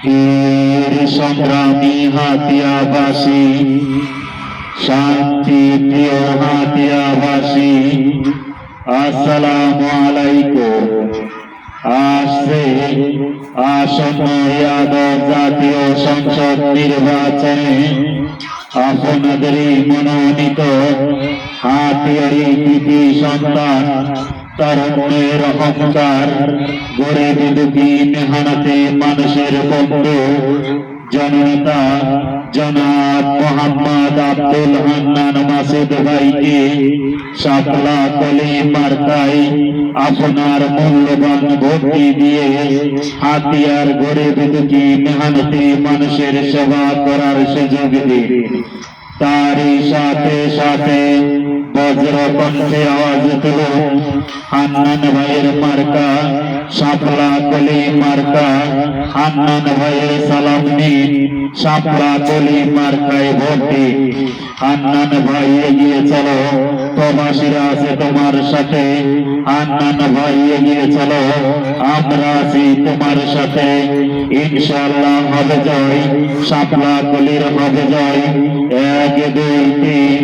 বীর সংগ্রামী হাতিয়াবাসী, শান্তি প্রিয় হাতিয়াবাসী, আসসালামু আলাইকুম। আসছে আসন্ন একাদশ জাতীয় সংসদ নির্বাচনে আপনাদেরই মনোনীত হাতিয়ারি কৃতি সন্তান, তরুণের অহংকার, গরিব দুঃখী মেহনতে মানুষের বন্ধু জননেতা জনাব মোহাম্মদ আব্দুল হান্নান মাসুদ ভাইকে শাপলা কলি মার্কায় আপনার মূল্যবান ভোটটি দিয়ে হাতিয়ার গরিব দুঃখী মেহনতি মানুষের সেবা করার সুযোগ দিন। তারই সাথে সাথে বজ্র কণ্ঠে আওয়াজ তুলুন, হান্নান ভাইয়ের মার্কা শাপলা কলি মার্কা, হান্নান ভাইয়ের সালাম নিন, শাপলা কলি মার্কায় ভোট দিন। হান্নান ভাই এগিয়ে চলো, প্রবাসীরা আছে তোমার সাথে। হান্নান ভাই এগিয়ে চলো, আমরা আছি তোমার সাথে। ইনশাআল্লাহ হবে জয়, শাপলা কলির হবে জয়। 1 2 3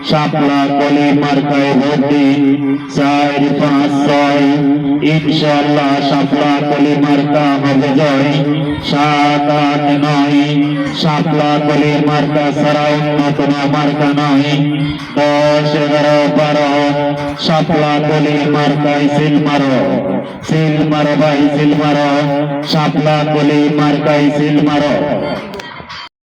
শাপলা কলি মার্কায় ভোট দিন। 4 5 6 ইনশাআল্লাহ শাপলা কলি মার্কা হবে জয়। 7 8 9 শাপলা কলি মার্কা ছাড়া অন্য কোনো মার্কা নয়। 10 11 12 শাপলা কলি মার্কায় সিল মারো, সিল মারো ভাই সিল মারো, শাপলা কলি মার্কায় সিল মারো।